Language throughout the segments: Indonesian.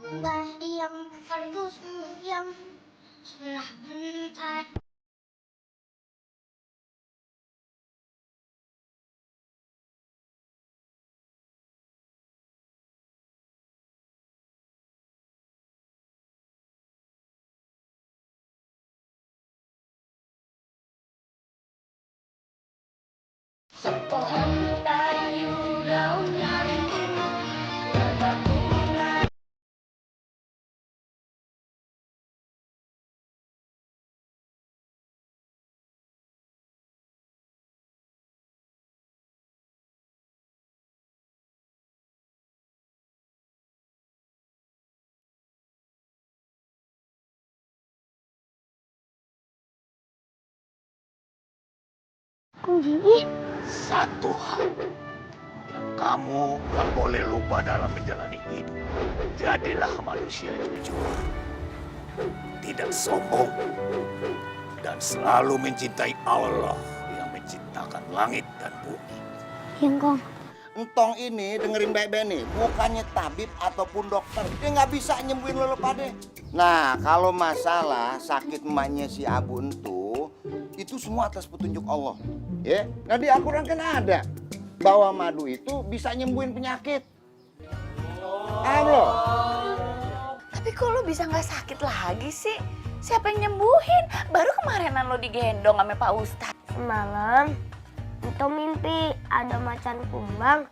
Sembahyang fardu sembahyang sunnah bentar. Sepohon kayu daunnya berbunga. Satu hal, kamu gak boleh lupa dalam menjalani hidup. Jadilah manusia jujur, tidak sombong, dan selalu mencintai Allah yang menciptakan langit dan bumi. Yang kong. Entong ini dengerin baik-baik nih, bukannya tabib ataupun dokter. Dia nggak bisa nyembuhin lo pade. Nah, kalau masalah sakit emaknya si Abu itu semua atas petunjuk Allah. Ya, nah di Al-Quran kan ada bahwa madu itu bisa nyembuhin penyakit. Loh. Tapi kok lo bisa nggak sakit lagi sih? Siapa yang nyembuhin? Baru kemarinan lo digendong sama Pak Ustadz. Semalam Entong mimpi ada macan kumbang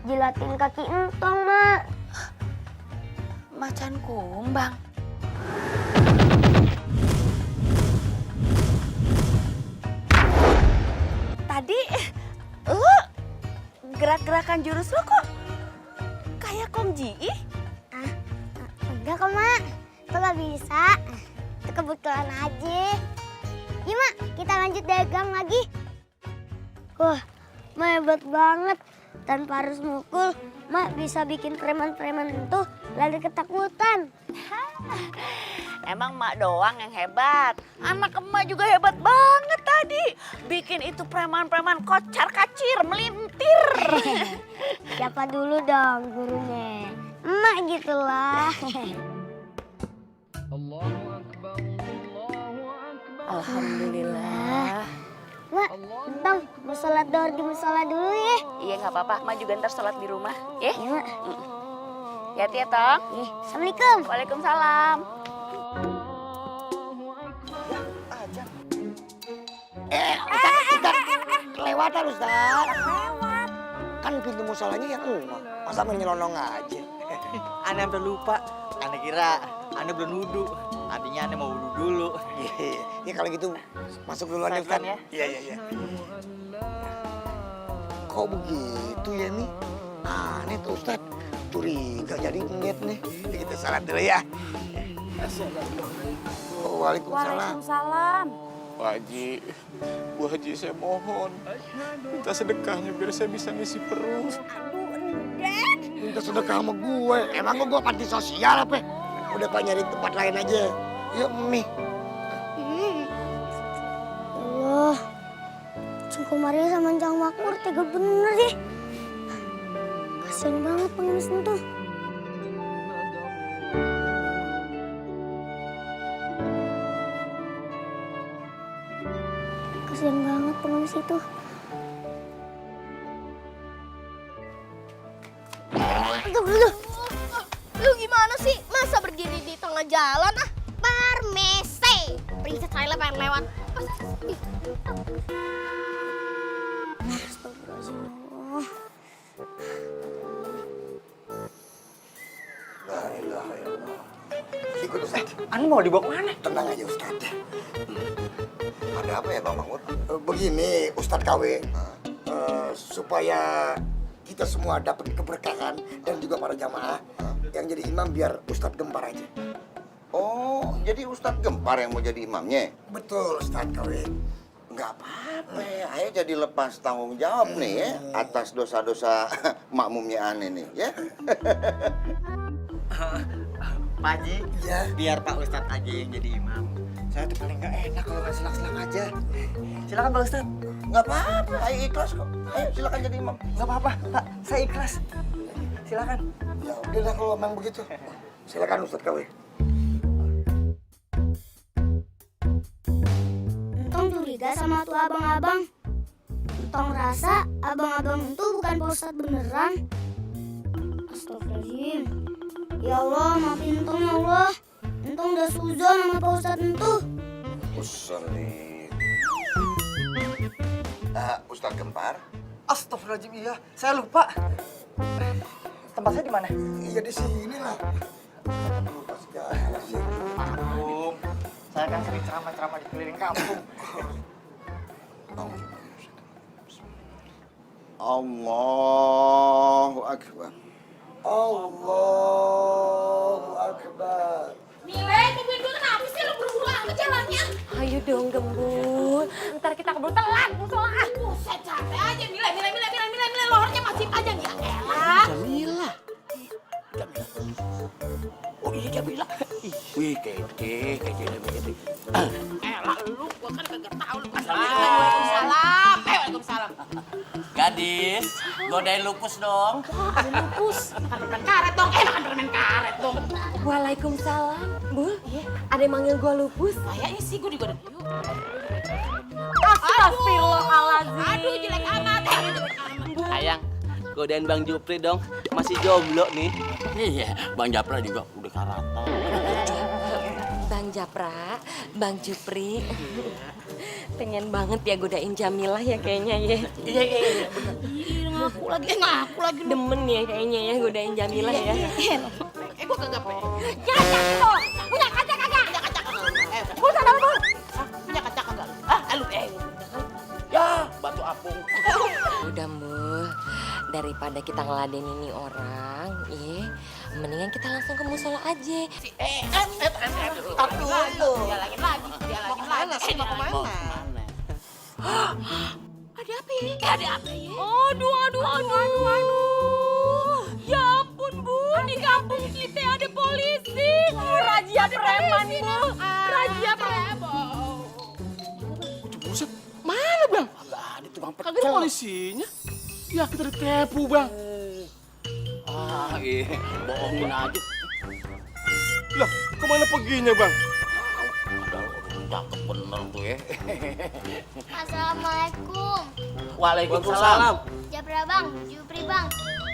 jilatin kaki Entong, Mak. Macan kumbang. Tadi lo gerak-gerakan jurus lo kok kayak Kong Ji? Enggak kok, Mak. Itu nggak bisa. Itu kebetulan aja. Iya, Mak. Kita lanjut dagang lagi. Wah, Mak hebat banget. Tanpa harus mukul, Mak bisa bikin preman-preman itu lari ketakutan. Emang Mak doang yang hebat. Anak emak juga hebat banget tadi. Bikin itu preman-preman kocar-kacir, melintir. Siapa dulu dong gurunya? Emak gitulah. Alhamdulillah. Mak, Entong mau sholat dohor di musola dulu ya. Iya nggak apa-apa, Mak juga ntar sholat di rumah. Ya? Iya, Mak. Hati-hati ya, Tong. Assalamualaikum. Waalaikumsalam. Ustaz, kelewatan Ustaz. Kan pintu musolanya yang masa main nyelonong aja. Ane sampai lupa. Ane kira Ane belum wudhu. Artinya Ane mau wudhu dulu. Ya kalau gitu masuk duluan ya Ustaz. Ya? Iya. Kok begitu ya nih? Aneh tuh Ustaz. Curiga jadi ngeliat nih. Kita salat dulu ya. Waalaikumsalam. Waalaikumsalam. Pak Haji, Bu Haji saya mohon minta sedekahnya biar saya bisa ngisi perut. Minta sedekah sama gue. Emang gue panti sosial apa? Udah Pak nyari tempat lain aja. Yuk Mi. Allah, Cungku Maria sama Jang Makmur tega bener deh. Kasian banget pengemis itu. Kasian banget pengemis itu. Aduh. Lu gimana sih? Masa berdiri di tengah jalan ah? Permisi. Princess Laila pengen lewat. Astagfirullahaladzim. La ilaha illallah. Ikut Ustaz. Ane mau dibawa kemana? Tenang aja Ustaz. Ada apa ya Bang Mahmud? Begini Ustaz KW. Supaya kita semua dapat keberkahan dan juga para jamaah yang jadi imam biar Ustadz Gempar aja. Oh, jadi Ustadz Gempar yang mau jadi imamnya? Betul Ustadz KW. Nggak apa-apa ya. Ayo jadi lepas tanggung jawab nih ya atas dosa-dosa makmumnya aneh nih ya. Pak Haji, biar Pak Ustadz aja yang jadi imam. Saya tuh paling nggak enak kalau nggak selang-selang aja. Silakan Pak Ustadz. Nggak apa-apa, ayo ikhlas kok. Ayo silakan jadi imam. Nggak apa-apa, Pak. Saya ikhlas. Silakan. Ya udahlah kalau memang begitu. Silakan Ustadz Kawi. Entong curiga sama tuh abang-abang. Entong rasa abang-abang itu bukan Pak Ustadz beneran. Astagfirullahaladzim. Ya Allah, maafin Entong ya Allah. Entong udah suzon sama Pak Ustadz itu. Usulit. Ustadz Gempar. Astagfirullahaladzim, iya. Saya lupa. Tempat saya di mana? Iya di sini lah. Lupa segala sih. Maklum. Saya kan sering ceramah-ceramah di keliling kampung. Allahu Akbar. Allahu Akbar. Nilai, tungguin gue kenapa sih lu buru-buru amat jalannya? Ayo dong gembul, ntar kita keburu telat musola. Buset, capek aja. Nilai, lohornya masih panjang ya elah. Jamila. Oh iya Jamila. Wih kece Jamila. Elah, lu gua kan kagak tahu lu. Waalaikumsalam. Waalaikumsalam. Gadis, godain lupus dong. Makan permen karet dong. Makan permen karet dong. Waalaikumsalam, Bul. Ada yang manggil gua lupus? Kayaknya sih gue digodain. Yuk. Astagfirullahaladzim. Aduh, jelek amat. Sayang, godain Bang Jupri dong. Masih jomblo nih. Iya, Bang Japra juga udah karata. Bang Japra, Bang Jupri. Pengen banget ya godain Jamilah ya kayaknya ya. Iya. Ngaku lagi lu. Demen ya kayaknya ya godain Jamilah ya. Gue kagak pengen. Kaca itu, punya kaca kagak? Punya kaca kagak? Pulsa apa Bul? Punya kaca kagak? Lu Ya, batu apung. Udah Mbul, daripada kita ngeladenin ini orang, mendingan kita langsung ke musola aja. Dialangin lagi. Mau kemana? Ada apa ya? Ada apa ya? Aduh. Ya ampun, Bu. Di kampung kita ada polisi. Razia preman, Bu. Razia preman. Buset, mana Bang? Agak ada tukang pecel. Kagak ada polisinya. Ya kita ditipu Bang. Bohongin aja. Lah, kemana perginya Bang? Cakep bener tuh ya. Assalamualaikum. Waalaikumsalam. Japra bang, Jupri bang.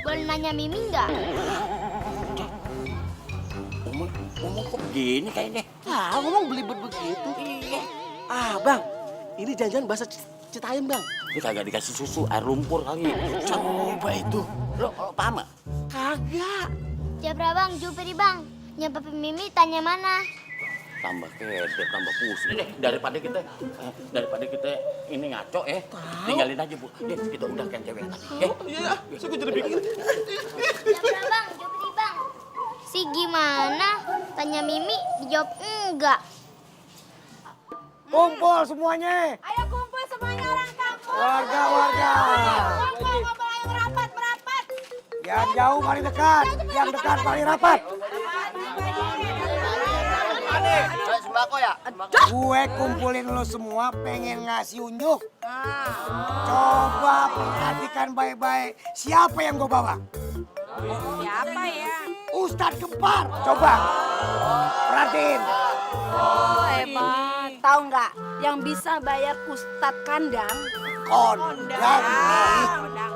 Boleh nanya Mimi nggak? Ngomong kok begini kayaknya. Ngomong belibet begitu. Iya. Bang, ini jangan bahasa Citayam Bang. Ini kagak dikasih susu, air lumpur kali. Coba itu. Lo paham gak? Kagak. Japra bang, Jupri bang. Nyapa Mimi tanya mana? Tambah kede, tambah pusing. Daripada kita ini ngaco tinggalin aja Bu. Kita udah kan cewek tadi. Iya, saya gue jadi bingung. Japra bang, Jupri bang. Si gimana? Tanya Mimi, dijawab enggak. Kumpul semuanya. Ayo kumpul semuanya orang kampung. Warga. Kumpul yang rapat. Yang jauh paling dekat, yang dekat paling rapat. Sembako ya? Gue kumpulin lo semua pengen ngasih unjuk. Coba perhatikan baik-baik siapa yang gue bawa. Siapa ya? Ustadz Gempar. Coba perhatiin. Oh, hebat. Tahu nggak yang bisa bayar Ustadz Kandang? Kondang. Kondang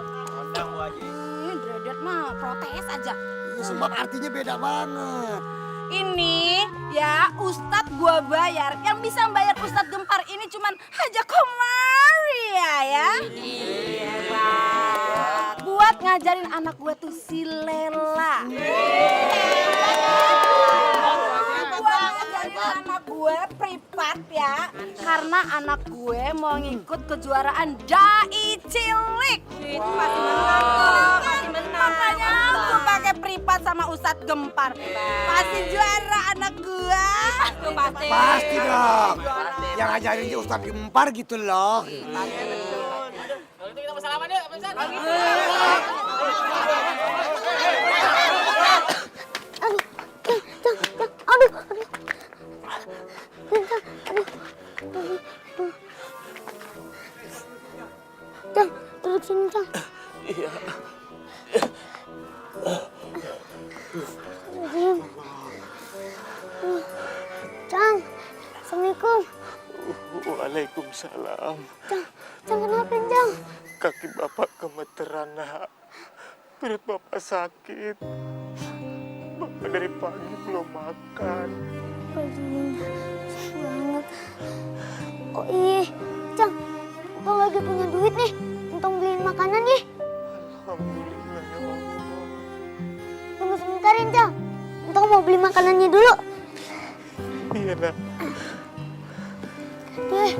Bu Haji. Dredet mah protes aja. Sebab artinya beda banget. Ini ya Ustadz gua bayar. Yang bisa bayar Ustadz Gempar ini cuman Haja Komaria ya. Iya. Buat ngajarin anak gua tuh si Lela. Buat ngajarin anak gue privat ya. Karena anak gue mau ngikut kejuaraan Dai Cilik. Itu pasti menang. Makanya gue pakai privat sama Ustadz Gempar. Pasti juara anak gue. Pasti dong. yang ngajarinnya Ustadz Gempar gitu loh. Kalau itu kita bersalaman yuk, Ustaz. Aduh. Cang, duduk sini, Cang. Iya. Cang, Assalamualaikum. Waalaikumsalam. Cang kenapa, Cang? Kaki bapak gemeteran, nak. Perut bapak sakit. Bapak dari pagi belum makan. Aduh, sakit banget. Oh iya, Cang, Entong lagi punya duit nih. Entong beliin makanan nih. Alhamdulillah ya Allah. Tunggu sementarin, Cang. Entong mau beli makanannya dulu. Iya, nak. Deh.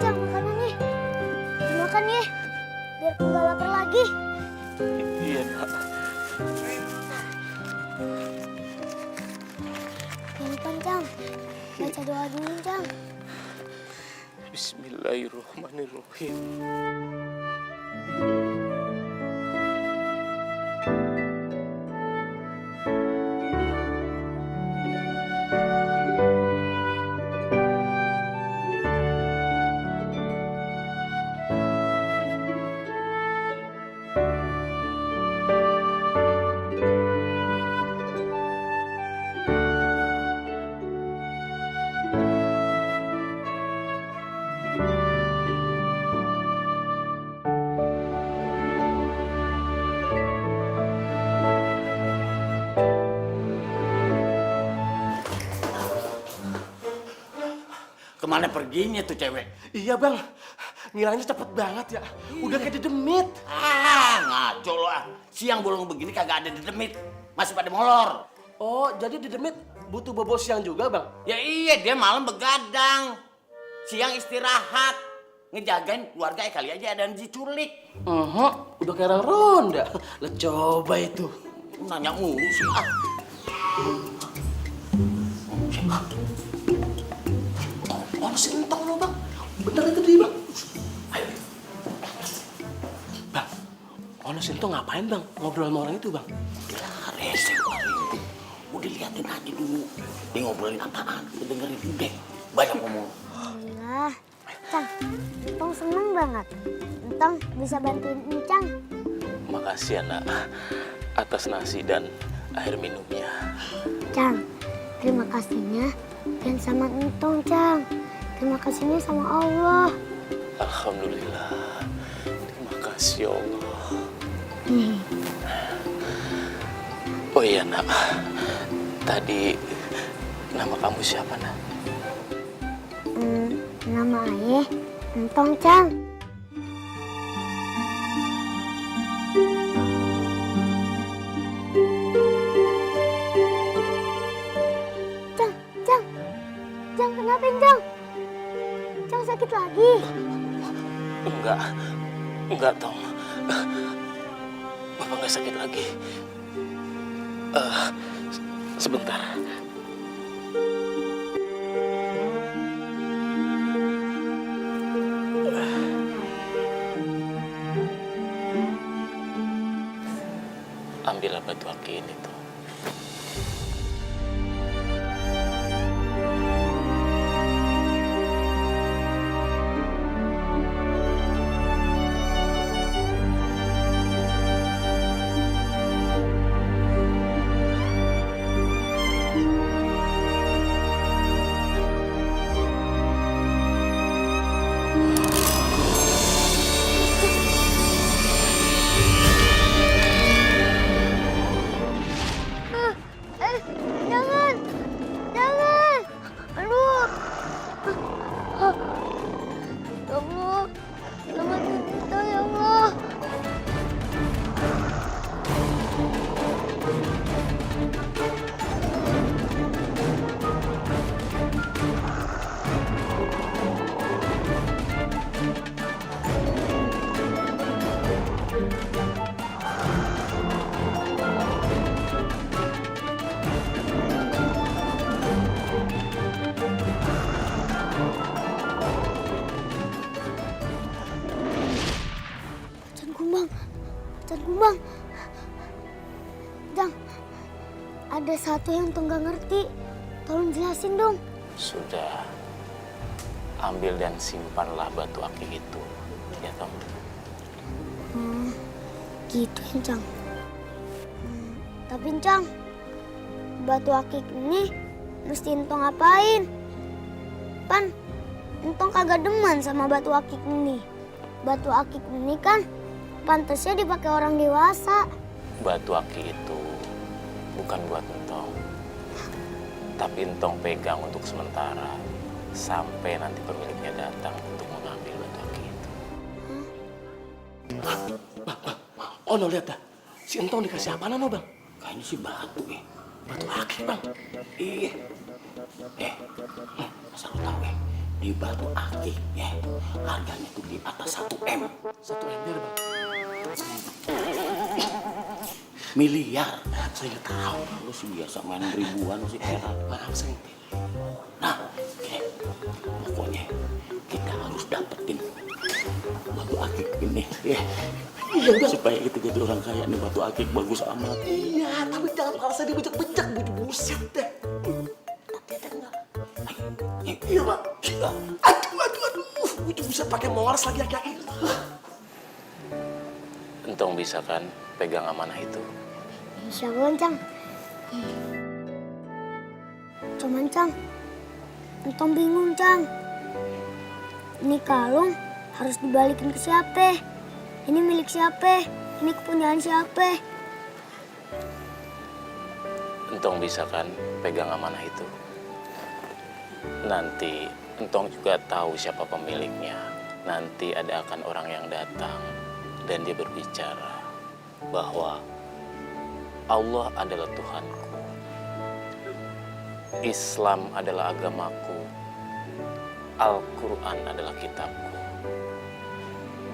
Cang, makanannya. Makan ya, biar aku nggak lapar lagi. Iya, nak. Gampang, Cang. Baca doa dulu, Cang. Bismillahirrahmanirrahim. Kemana perginya tuh cewek? Iya bang, ngilangnya cepet banget ya. Udah kayak dedemit. Ngaco lo ah. Siang bolong begini kagak ada dedemit. Masih pada molor. Oh, jadi dedemit butuh bobo siang juga bang? Ya iya, dia malam begadang. Siang istirahat. Ngejagain keluarga kali aja ada yang diculik. Udah kayak orang ronda. Lah coba itu. Nanya mulu sih ah. Oh, si Entong lo bang. Bentar itu dia bang. Ayo. Bang, ono si Entong ngapain bang? Ngobrol sama orang itu bang? Lah, rese orang itu. Udah liatin aja dulu. Dia ngobrolin apaan? Kita dengerin deh. Banyak ngomong. Alhamdulillah. Cang, Entong seneng banget. Entong bisa bantuin Encang. Makasih ya, nak. Atas nasi dan air minumnya. Cang, terima kasihnya dan sama Entong, Cang. Terima kasihnya sama Allah. Alhamdulillah. Terima kasih ya Allah. Oh iya, nak. Tadi nama kamu siapa, nak? Nama ayah Entong, Cang. Cang, kenapa, Cang? Cang sakit lagi. Enggak, Tong. Bapak nggak sakit lagi. Sebentar. Ambillah batu aki ini, Tong. Macan kumbang. Jang, ada satu yang tuh nggak ngerti. Tolong jelasin dong. Sudah, ambil dan simpanlah batu akik itu, ya toh. Gitu Encang. Tapi Encang, batu akik ini mesti Entong ngapain? Pan, Entong kagak demen sama batu akik ini. Batu akik ini kan pantasnya dipakai orang dewasa. Batu akik itu bukan buat Entong, tapi Entong pegang untuk sementara sampai nanti pemiliknya datang untuk mengambil batu akik itu. Oh, no, lihat dah. Si Entong dikasih apa nama, Bang? Kayaknya sih batu, Batu akik, Bang. Iya. Asal lo tahu, di batu akik, harganya tuh di atas 1 M. 1 ember, Bang. Miliar. Saya tahu, lu sih biasa main ribuan, lu sih heran. Maaf, sayang. Nah, pokoknya kita harus dapetin batu akik ini, supaya kita jadi orang kaya nih. Batu akik bagus amat. Iya, tapi jangan merasa dibejek-bejek, buset deh. Iya, Bang. Aduh. Itu bisa pakai mores lagi aki-aki. Entong bisa kan pegang amanah itu? Insya Allah, Encang. Cuman, Cang, Entong bingung, Cang. Ini kalung harus dibalikin ke siapa? Ini milik siapa? Ini kepunyaan siapa? Entong bisa kan pegang amanah itu? Nanti Entong juga tahu siapa pemiliknya. Nanti akan orang yang datang dan dia berbicara bahwa Allah adalah Tuhanku, Islam adalah agamaku, Al-Quran adalah kitabku,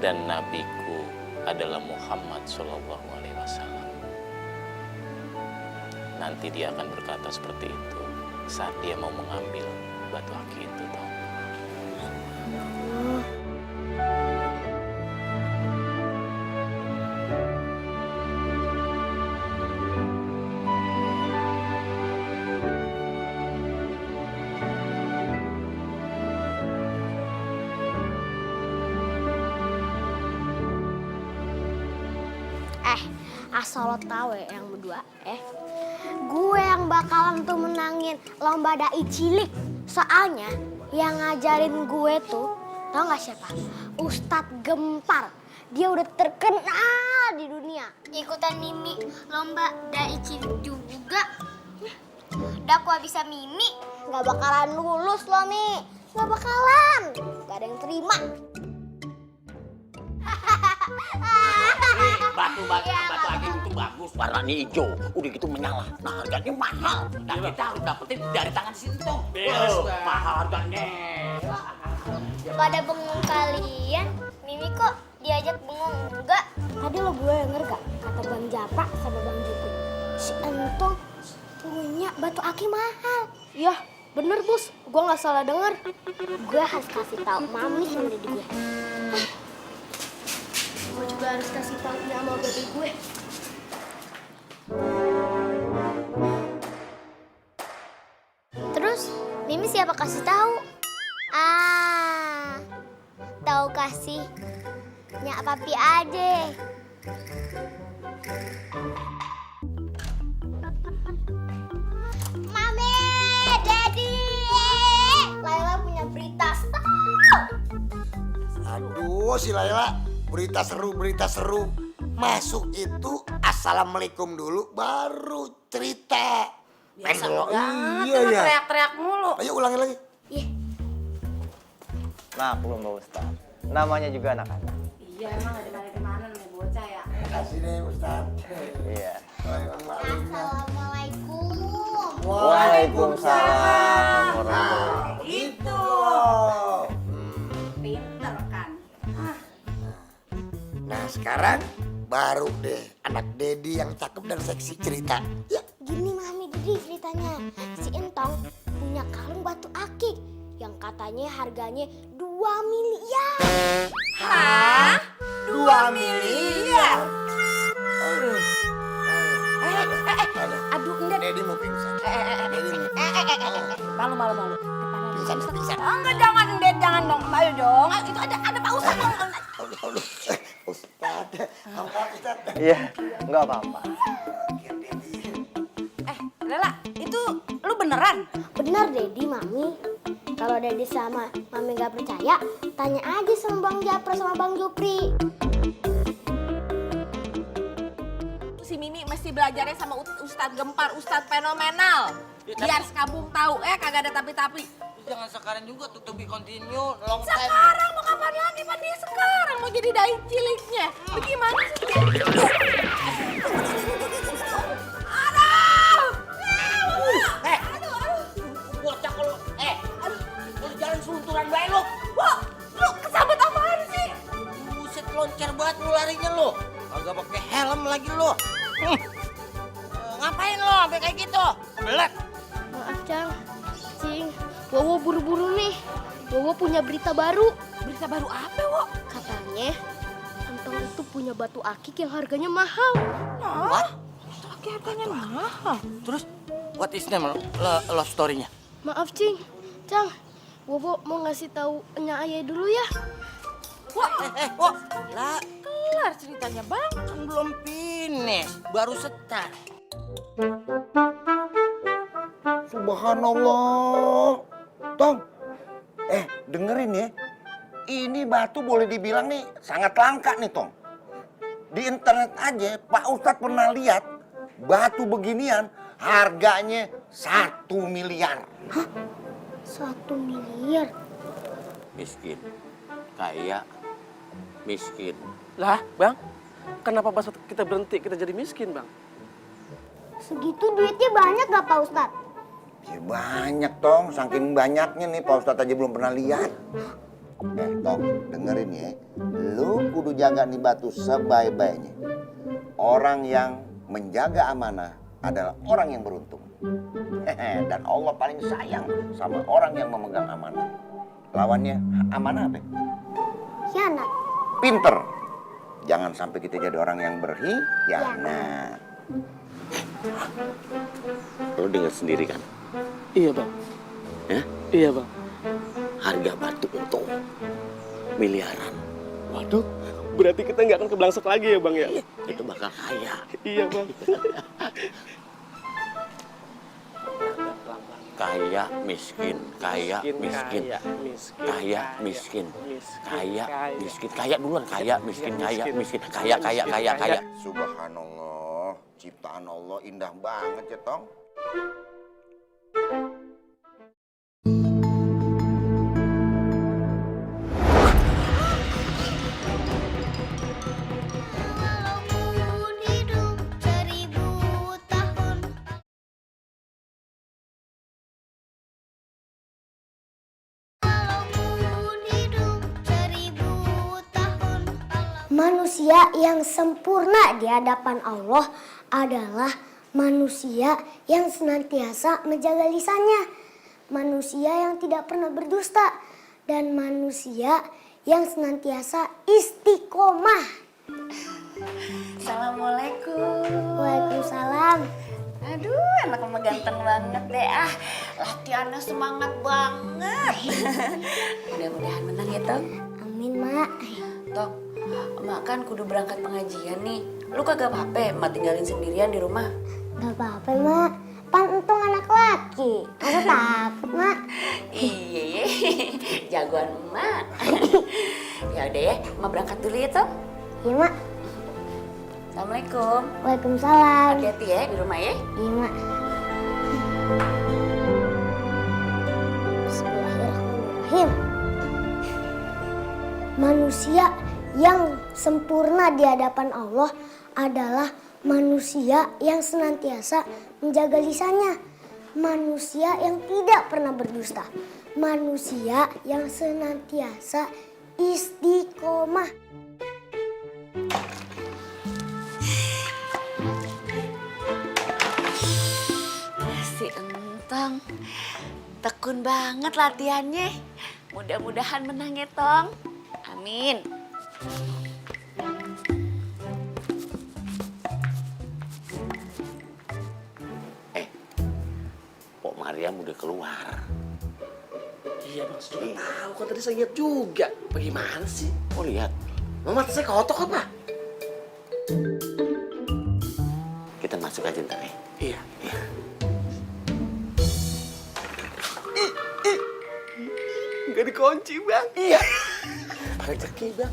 dan nabiku adalah Muhammad SAW. Nanti dia akan berkata seperti itu saat dia mau mengambil batu akik itu, toh. Asal lo tahu ya yang berdua, gue yang bakalan tuh menangin lomba dai cilik. Soalnya yang ngajarin gue tuh, tau gak siapa? Ustadz Gempar. Dia udah terkenal di dunia. Ikutan Mimi lomba dai cilik juga. Dakwah bisa Mimi, gak bakalan lulus lo, Mi. Gak bakalan, gak ada yang terima. Batu akik itu bagus, warnanya hijau, udah gitu menyala. Nah, harganya mahal. Nah, kita harus dapetin dari tangan si Entong. Mahal harganya. Pada bengong kalian, Mimi kok diajak bengong enggak? Tadi lo gue denger gak kata Bang Japa sama Bang Juki? Si Entong punya batu akik mahal. Iya, bener Bos. Gue nggak salah denger. Gue harus kasih tahu Mami sama Dedi gue. Gue juga harus kasih tahu sama baby gue. Terus Mimi siapa kasih tahu? Tahu kasih Nyak Papi aja. Mami, Dedi, Laila punya berita seru. Aduh, si Laila. Berita seru. Masuk itu assalamualaikum dulu, baru cerita. Biasa Pendel- banget, Iya, emang ya. teriak-teriak mulu. Ayo ulangin lagi. Maklum Pak Ustaz, namanya juga anak-anak. Iya, emang gak ada kemana namanya bocah ya. Kasih deh Ustaz. Iya. Assalamualaikum. Waalaikumsalam warahmatullahi. Itu. Pinter kan. Nah sekarang Baru deh anak Dedi yang cakep dan seksi cerita. Ya. Gini Mami Dedi ceritanya. Si Entong punya kalung batu akik yang katanya harganya 2 miliar. Hah? 2 miliar? Aduh, enggak. Dedi mau pingsan. Dedi mau Malu. pingsan. Enggak, jangan dong. Ayo dong. Itu ada Pak Ustadz dong. Ustadz, ampun Ustadz. Iya, nggak apa-apa. Lela, itu lu beneran? Bener Dedi Mami. Kalau Dedi sama Mami gak percaya, tanya aja sama Bang Japra sama Bang Jupri. Si Mimi mesti belajarnya sama Ustadz Gempar, Ustadz fenomenal. Biar sekabung tahu, kagak ada tapi-tapi. Jangan sekarang juga tuh to be continue, long time. Sekarang mau kapan lagi Pak? Dia sekarang mau jadi dai ciliknya. Bagaimana sih? Bocah kalau, lu jalan selunturan bae lu. Wah, lu kesambet apaan sih? Buset loncer banget lu larinya lu. Kagak pakai helm lagi lu. Ngapain lu sampai kayak gitu? Belet. Maaf Cang, Cing, Wowo buru-buru nih. Wowo punya berita baru. Berita baru apa, Wo? Katanya Entong itu punya batu akik yang harganya mahal. What? Oke, harganya mahal. Terus what is name love story-nya? Maaf Cing, Cang, Wowo mau ngasih tahu Nya Ayah dulu ya. Wah, Wah, lah kelar ceritanya, Bang. kan belum finish, baru start. Subhanallah. Tong, dengerin ya. Ini batu boleh dibilang nih sangat langka nih, Tong. Di internet aja Pak Ustadz pernah lihat batu beginian harganya 1 miliar. 1 miliar? Miskin, kaya, miskin. Lah, Bang, kenapa pas kita berhenti kita jadi miskin, Bang? Segitu duitnya banyak gak Pak Ustadz? Ya banyak, Tong. Saking banyaknya nih Pak Ustadz aja belum pernah lihat. Tong, dengerin ya. Lu kudu jaga nih batu sebaik-baiknya. Orang yang menjaga amanah adalah orang yang beruntung. Dan Allah paling sayang sama orang yang memegang amanah. Lawannya amanah apa? Khianat. Pinter. Jangan sampai kita jadi orang yang berkhianat. Lo dengar sendiri kan? Iya, Bang. Ya? Iya, Bang. Harga batu untung miliaran. Waduh, berarti kita nggak akan kebelangsek lagi ya, Bang ya? Itu bakal kaya. Iya, Bang. Kaya, miskin, kaya, miskin. Kaya, miskin. Kaya, miskin. Kaya duluan, kaya, miskin, kaya, miskin. Kaya. Subhanallah, ciptaan Allah indah banget ya, Tong. Walaupun hidup 1000 tahun. Walaupun hidup 1000 tahun. Manusia yang sempurna di hadapan Allah adalah manusia yang senantiasa menjaga lisannya, manusia yang tidak pernah berdusta, dan manusia yang senantiasa istiqomah. Assalamualaikum. Waalaikumsalam. Aduh, anak mama ganteng banget deh. Latihannya semangat banget. Mudah-mudahan menang ya, Tong. Amin, Mak. Tong, Mak kan kudu berangkat pengajian nih. Lu kagak apa-apa, Mak tinggalin sendirian di rumah. Gak apa-apa, Mak. Pan untung anak laki. Masa takut, Mak? Iya, jagoan Mak. Ya udah ya, Mak berangkat dulu ya, Tong. Iya, Mak. Assalamualaikum. Waalaikumsalam. Hati-hati ya di rumah ya. Iya, Mak. Bismillahirrahmanirrahim. Manusia yang sempurna di hadapan Allah adalah manusia yang senantiasa menjaga lisannya, manusia yang tidak pernah berdusta, manusia yang senantiasa istiqomah. Tong. Tekun banget latihannya. Mudah-mudahan menang ya, Tong. Amin. Pok Mariam udah keluar. Iya bang, saya juga tahu kan tadi saya lihat juga. Bagaimana sih? Oh lihat, Mata saya kotok apa? kita masuk aja ntar nih. Iya. Gak dikunci bang. Iya. Rezeki bang.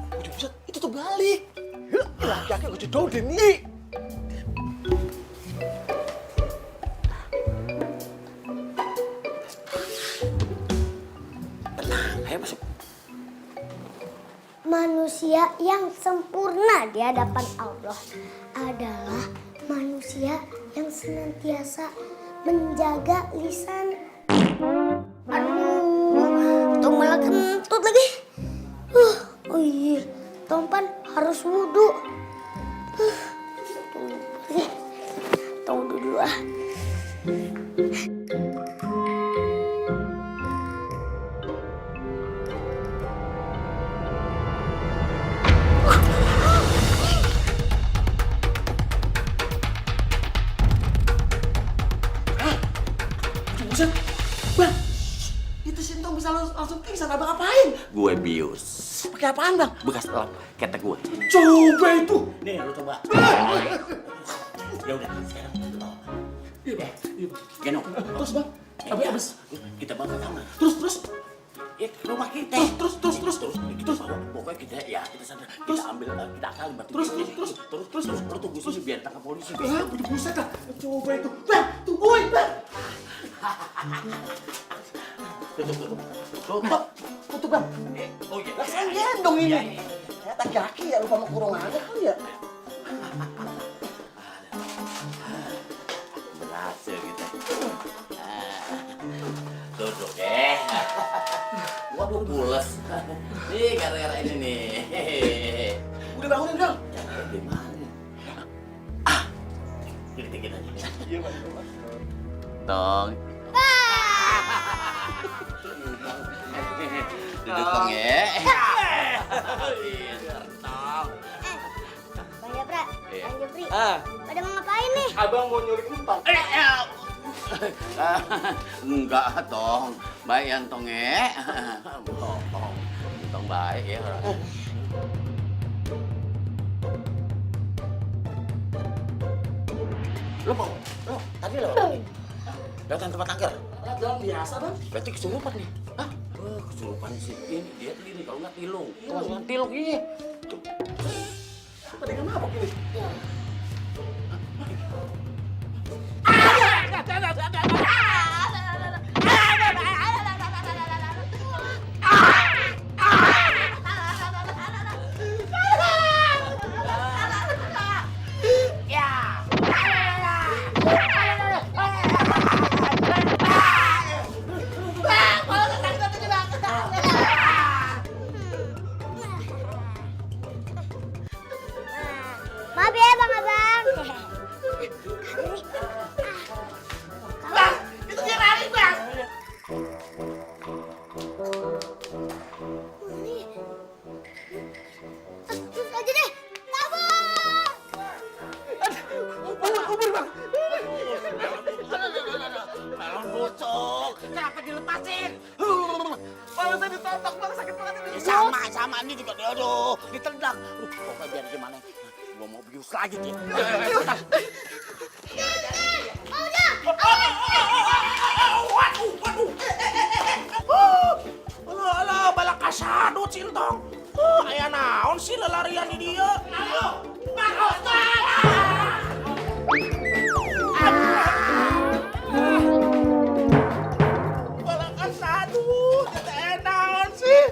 Udah buset, itu tuh balik. Laki-laki gue jodoh deh nih. Ayo masuk. Manusia yang sempurna di hadapan Allah adalah manusia yang senantiasa menjaga lisan. Aduh, tuh malah kentut lagi. Oh iya, Tompan harus wudhu. Tunggu dulu ah. Buset, bang. Itu Sintong bisa langsung pingsan, abang apain? Gue bius. Pakai apaan bang? Bekas lap ketek gue. Coba itu. Nih lu coba. Ya udah, sekarang kita tahu. Iya bang. Geno. Terus bang, abis. Kita bawa ke kamar. Terus. Ya ke rumah kita. Terus. Pokoknya kita sadar. Kita ambil kita akali batu. Terus. Lu tunggu sini biar tangkap polisi. Buset dah. Coba itu. Bang, tungguin bang. Tutup bang. Oh iya. Lah saya gendong ini. Ternyata kaki ya lupa mau kurung aja kali ya. Berhasil kita. Duduk deh. Waduh pules. Nih gara-gara ini nih. Udah bangunin dong. Gimana? Dikit-dikit aja. Iya bang. Tong. Duduk Tong ya. Bang Japra, Bang Japri, Ah, pada mau ngapain nih? abang mau nyulik empang. Enggak, Tong. Baik yang Tong ya. Tong baik ya. Lo tadi lo datang tempat angker. Jalan biasa bang. Berarti kesurupan nih. Hah? Kesurupan sih. Ini dia sendiri kalau nggak tilung. Kalau tilung ini. Tuh. Tadi kan mabok ini. Maaf ya Bang Abang. Itu dia lari bang. Terus aja deh. Kabur. Kubur bang. Melon bocok. Kenapa dilepasin? Kalau saya ditotok bang sakit banget ini. Sama ini juga. Aduh, ditendang. Pokoknya biar gimana. Gua mau bius lagi dia. Alah, balak kasadut Sintong. Aya naon sih lelarian di dia. Ayo, Pak Ustaz. Balak kasadut, naon sih?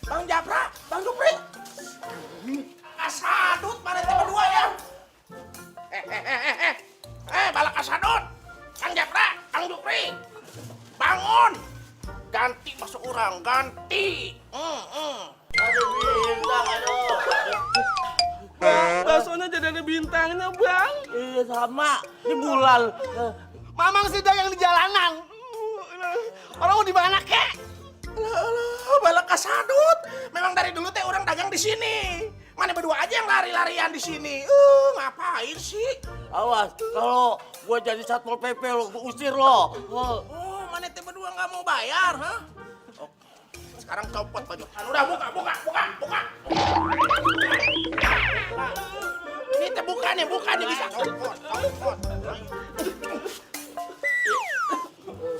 Bang Japra, Bang Jupri. Kasadut mana itu berdua ya? Balak kasadut. Bang Japra, Bang Jupri. Bangun. Ganti masuk orang, ganti. Aduh, bintang, aduh. Baksonya jadi ada bintangnya, Bang. Iya, sama. Di bulan. Mamang sih yang di jalanan. Orang mau di mana, kek? Balak kasadut. Memang dari dulu teh orang dagang di sini. Mana berdua aja yang lari-larian di sini. Ngapain sih? Awas, kalau gua jadi satpol PP lo, gua usir lo. Oh, mana teh berdua nggak mau bayar, hah? Oh, sekarang copot baju. Udah buka. Ini teh buka nih bisa. Copot.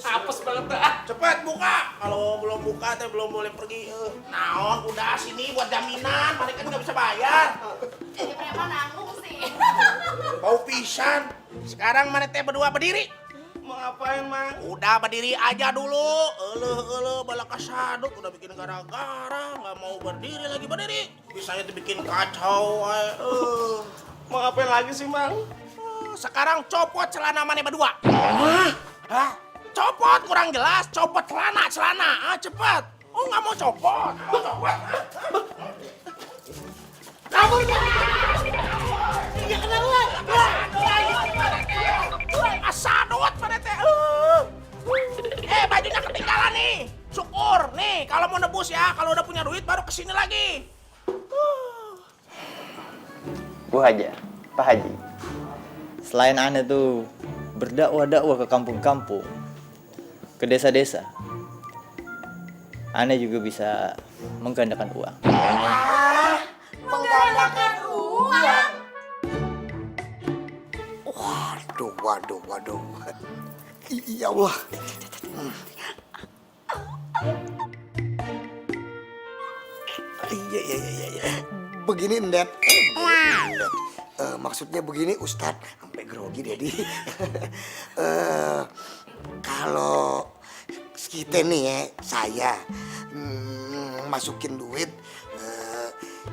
Apes banget dah. Cepet buka. Kalau belum buka teh belum boleh pergi. Naon, udah sini buat jaminan. Mana kan nggak bisa bayar. Jadi preman nanggung sih. Bau pisan. Sekarang mana teh berdua berdiri. Mau ngapain, Mang? Udah berdiri aja dulu. Balak kasadut udah bikin gara-gara, nggak mau berdiri lagi berdiri. Bisanya tuh bikin kacau. Mau ngapain lagi sih, Mang? Sekarang copot celana mana berdua. Hah? Copot kurang jelas, copot celana. Cepet. Oh, nggak mau copot. Kabur. Iya kenalan. Asadut pada teh. Bajunya ketinggalan nih. Syukur nih kalau mau nebus ya. Kalau udah punya duit baru kesini lagi. Bu Haja, Pak Haji. Selain Anda tuh berdakwah ke kampung-kampung, ke desa-desa, Anda juga bisa menggandakan uang. Menggandakan uang? Waduh. Ya Allah. Iya. Begini, Ndet. Maksudnya begini, Ustadz. Sampai grogi, Dedi. Kalau kita nih ya, saya masukin duit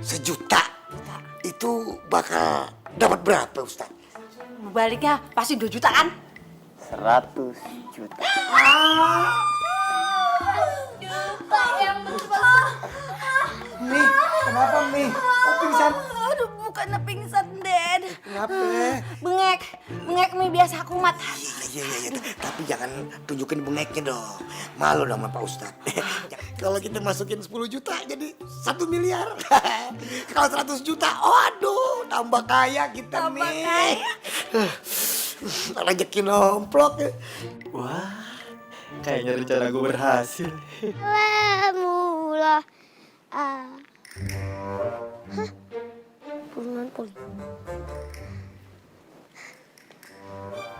1 juta, itu bakal dapat berapa, Ustadz? Baliknya pasti 2 juta kan? 100 juta. Mi, kenapa Mi? Kok pingsan? Aduh, bukannya pingsan, Ded. Kenapa? Bengek mie biasa kumat. Iya. Tapi jangan tunjukin bengeknya dong. Malu dong sama Pak Ustadz. Kalau kita masukin 10 juta jadi 1 miliar. Kalau 100 juta, aduh, tambah kaya kita Tambah nih. kaya. Rezeki nomplok. Wah, kayaknya rencana gue berhasil. Lemula. Hah? Burungan poli.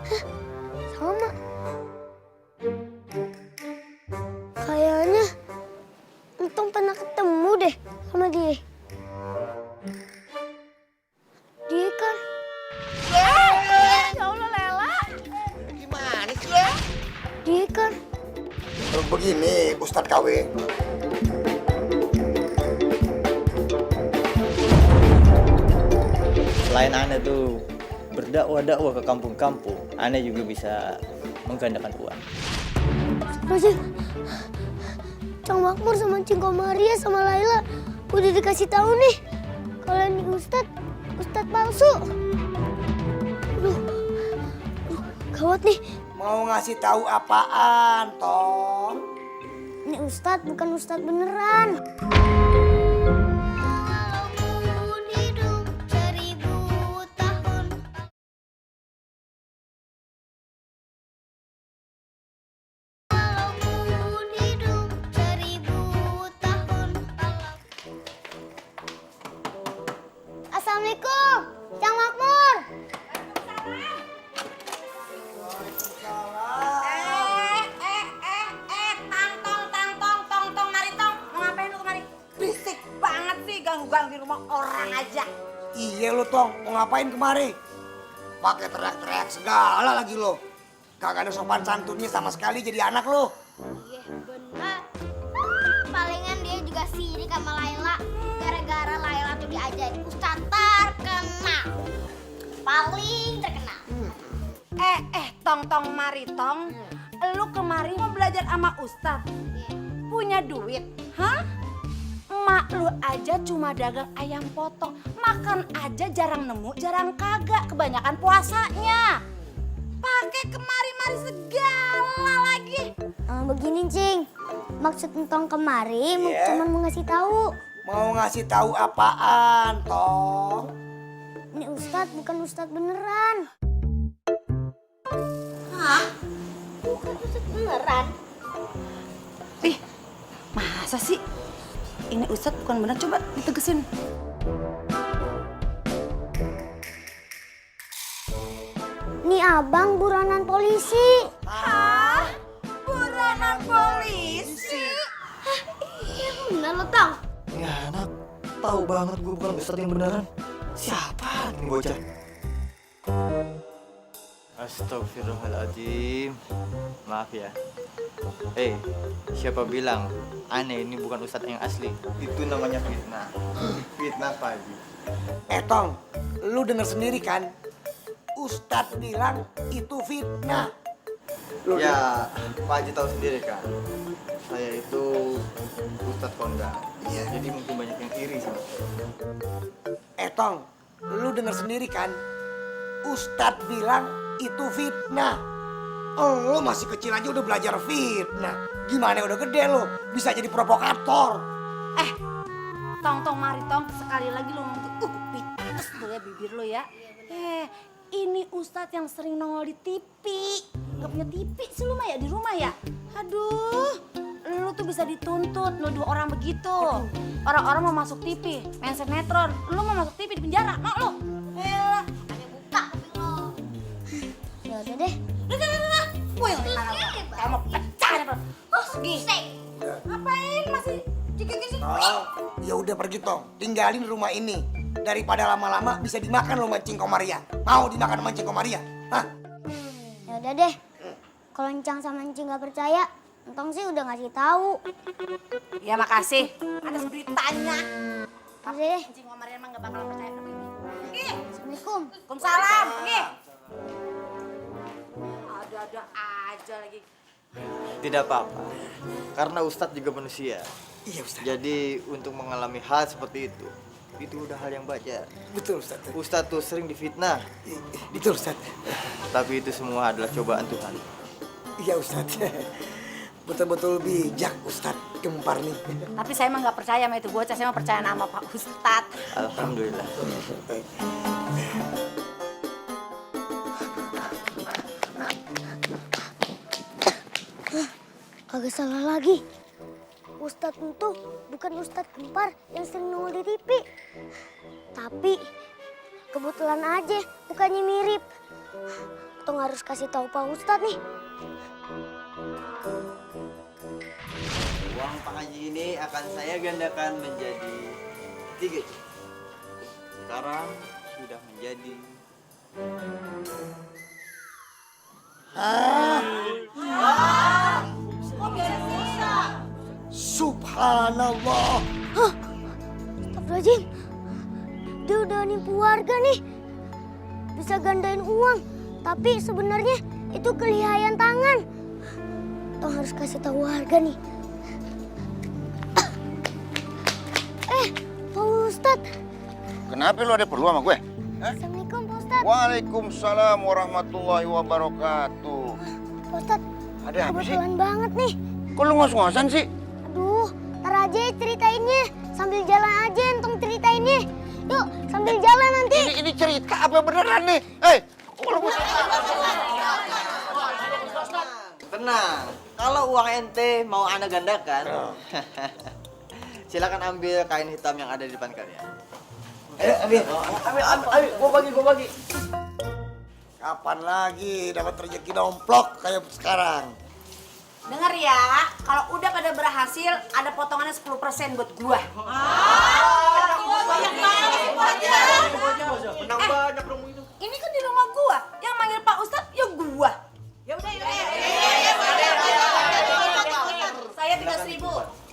Hah? Sama. Kayaknya Untung pernah ketemu deh sama dia. Dia kan. Ya Allah, Lela. Gimana sih ya? Dia kan. Begini, Ustadz KW. Selain Anda tuh berdakwah ke kampung-kampung, Anda juga bisa menggandakan uang. Masih Cang Makmur sama Cing Komaria sama Laila udah dikasih tahu nih kalau ini Ustadz palsu. Aduh, gawat nih. Mau ngasih tahu apaan, Tom? Ini Ustadz bukan Ustadz beneran. Assalamualaikum, Cang Makmur. Tong, mari tong. Mau ngapain lu kemari? Berisik banget sih, ganggu-ganggu di rumah orang aja. Iya lo, Tong. Mau ngapain kemari? Pakai teriak-teriak segala lagi lo. Kagak ada sopan santunnya sama sekali jadi anak lo. Iya, bener. Palingan dia juga sirik sama Laila. Gara-gara Laila tuh diajarin Ustadz terkenal. Paling terkenal. Tong, mari tong. Lu kemari mau belajar sama Ustadz? Punya duit? Hah? Mak lu aja cuma dagang ayam potong. Makan aja jarang nemu, jarang kagak. Kebanyakan puasanya. Pakai kemari-mari segala lagi. Begini, Cing. Maksud Entong kemari cuma mau ngasih tahu. Mau ngasih tahu apaan, Tong? Ini Ustadz bukan Ustadz beneran. Bukan Ustadz beneran. Ih, masa sih? Ini Ustadz bukan bener, coba ditegesin. Ini abang buronan polisi. Hah? Buronan polisi? Iya bener lo, Tong. Ya anak, tahu banget gue bukan Ustadz yang beneran. Siapa nih bocah? Astagfirullahaladzim. Maaf ya. Siapa bilang aneh ini bukan Ustadz yang asli? Itu namanya fitnah. Fitnah Pak Haji. Tong, lu denger sendiri kan? Ustadz bilang itu fitnah. Ya, Pak Haji tahu sendiri kan. Saya itu Ustadz kondang. Jadi mungkin banyak yang iri sama saya. Tong, lu denger sendiri kan? Ustadz bilang itu fitnah. Lu masih kecil aja udah belajar fitnah. Gimana udah gede lu bisa jadi provokator? Tong, mari Tong. Sekali lagi lu ngomong tuh, pites tuh ya bibir lu ya. Ini Ustadz yang sering nongol di TV. Gak punya TV sih lu mah ya di rumah ya? Aduh, lu tuh bisa dituntut nuduh orang begitu. Orang-orang mau masuk TV, main sinetron. Lu mau masuk TV di penjara, mau lu? Elah, ada buka kuping lu. Ya udah deh. Udah. Wih, kamu pecah deh, bro. Ngapain masih jikik sih? Ya udah pergi Tong, tinggalin rumah ini. Daripada lama-lama bisa dimakan lo mancing komaria. Mau dimakan mancing komaria? Hah? Ya udah deh. Kalau Encang sama Encing nggak percaya, Entong sih udah ngasih tahu. Ya makasih. Ada beritanya. Udah deh. Encing Komaria emang gak bakalan percaya sama ini. Assalamualaikum. Waalaikumsalam. Ada-ada aja lagi. Tidak apa-apa. Karena Ustadz juga manusia. Iya Ustadz. Jadi untuk mengalami hal seperti itu udah hal yang wajar. Betul Ustadz. Ustadz tuh sering difitnah. Betul Ustadz. Tapi itu semua adalah cobaan Tuhan. Iya Ustadz. Betul-betul bijak Ustadz Gempar nih. Tapi saya emang gak percaya sama itu bocah. Saya mah percaya sama Pak Ustadz. Alhamdulillah. Kagak salah lagi. Ustadz itu bukan Ustadz Gempar yang sering nongol di TV. Tapi kebetulan aja mukanya mirip. Tong harus kasih tahu Pak Ustadz nih. Uang Pak Haji ini akan saya gandakan menjadi 3 juta. Sekarang sudah menjadi Subhanallah. Astagfirullahaladzim. Dia udah nipu warga nih. Bisa gandain uang. Tapi sebenarnya itu kelihayan tangan. Tong harus kasih tahu warga nih. Pak Ustadz. Kenapa lu ada perlu sama gue? Assalamualaikum Pak Ustadz. Waalaikumsalam warahmatullahi wabarakatuh. Pak Ustadz. Ada apa sih? Kebetulan banget nih. Kok lu ngos-ngosan sih? Aduh, ntar aja ceritainnya. Sambil jalan aja Entong ceritainnya. Yuk, sambil jalan nanti. Ini cerita apa beneran nih? tenang. Kalau uang ente mau ana gandakan, silakan ambil kain hitam yang ada di depan kalian. Ambil, gua bagi. Kapan lagi dapat rezeki domplok kayak sekarang? Dengar ya, kalau udah pada berhasil ada potongannya 10% buat gua. Banyak banget. Menang banyak dong itu. Ini kan di rumah gua, yang manggil Pak Ustadz ya gua. Ya udah. Saya 300.000.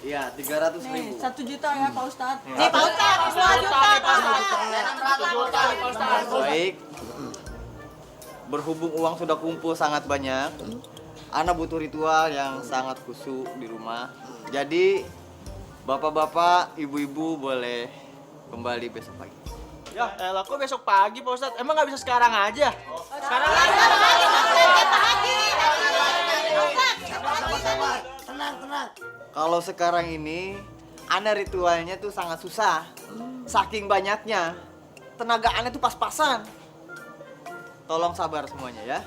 Iya, 300.000. 1 juta ya Pak Ustadz. Nih, Pak Ustadz, 2 juta Pak Ustadz. Baik. Berhubung uang sudah kumpul sangat banyak, ana butuh ritual yang sangat khusyuk di rumah. Jadi Bapak-bapak, ibu-ibu boleh kembali besok pagi. Ya, elah kok besok pagi Pak Ustadz? Emang nggak bisa sekarang aja? Sekarang aja. Sabar. Tenang. Kalau sekarang ini, Ana ritualnya tuh sangat susah. Saking banyaknya, tenaga Ana tuh pas-pasan. Tolong sabar semuanya ya.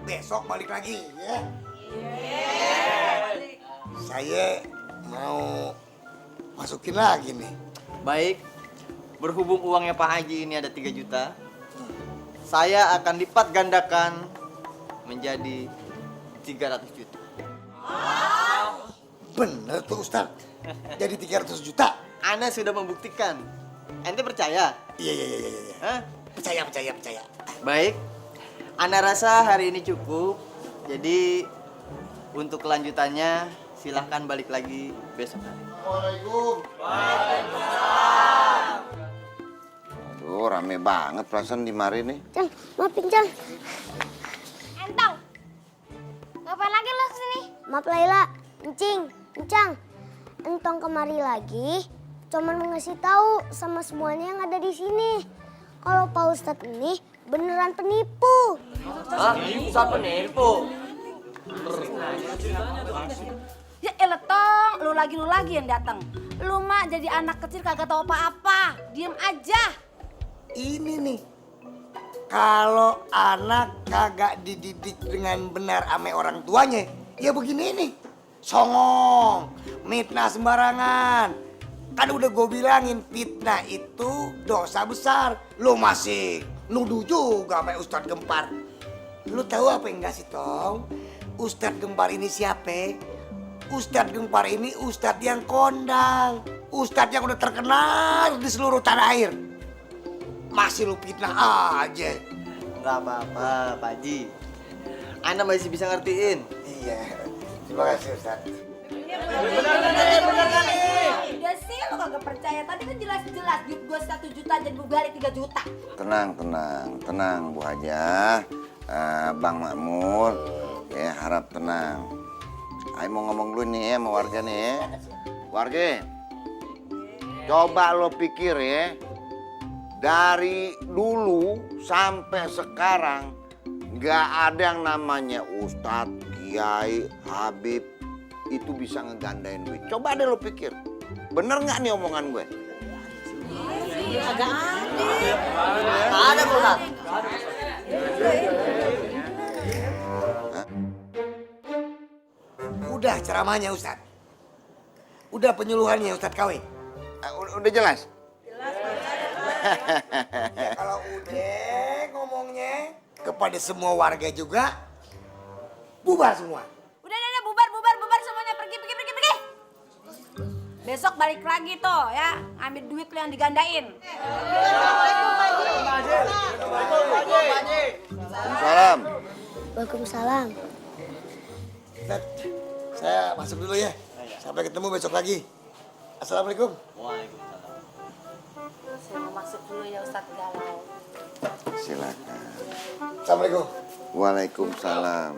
Besok balik lagi ya. Saya mau masukin lagi nih. Baik, berhubung uangnya Pak Haji ini ada 3 juta, saya akan lipat gandakan menjadi 300 juta. Bener tuh Ustaz. Jadi 300 juta. Ana sudah membuktikan. Ente percaya? Iya. Hah? Percaya. Baik, Ana rasa hari ini cukup. Jadi untuk kelanjutannya silahkan balik lagi besok hari. Assalamualaikum. Aduh, rame banget perasaan di mari nih. Cang, maafin Cang. Entong. Ngapain lagi lo kesini? Maaf Laila, Encang. Entong kemari lagi, cuman mau ngasih tahu sama semuanya yang ada di sini. Kalau Pak Ustadz ini beneran penipu. Hah? Ustadz penipu? Ya elah Tong, lu lagi yang datang. Lu mah jadi anak kecil kagak tahu apa-apa. Diem aja. Ini nih. Kalau anak kagak dididik dengan benar ame orang tuanya, ya begini nih. Songong, mitnah sembarangan. Kan udah gue bilangin fitnah itu dosa besar. Lu masih nuduh juga sama Ustadz Gempar. Lu tahu apa enggak sih Tong? Ustadz Gempar ini siapa? Ustadz Gempar ini Ustadz yang kondang. Ustadz yang udah terkenal di seluruh tanah air. Masih lu fitnah aja. Nggak apa-apa, Pak Haji. Ana masih bisa ngertiin. Iya, terima kasih Ustadz. Udah sih lu kagak percaya. Tadi kan jelas-jelas duit gua 1 juta jadi gua balik 3 juta. Tenang Bu Hajah. Bang Makmur, ya harap tenang. Ayo mau ngomong dulu nih ya sama warga nih ya. Warga, coba lo pikir ya. Dari dulu sampai sekarang nggak ada yang namanya Ustadz, Kiai, Habib itu bisa ngegandain duit. Coba deh lo pikir, bener nggak nih omongan gue? Nggak ada, Pak Ustadz. Udah ceramahnya Ustadz. Udah penyuluhannya Ustadz KW. Udah jelas? Ya, kalau udah ngomongnya kepada semua warga juga, bubar semua. Udah bubar semuanya pergi. Besok balik lagi tuh ya, ambil duit lu yang digandain. Salam. Waalaikumsalam. Ustadz, saya masuk dulu ya. Sampai ketemu besok lagi. Assalamualaikum. Waalaikumsalam. Saya mau masuk dulu ya Ustadz Galau. Silakan. Assalamualaikum. Waalaikumsalam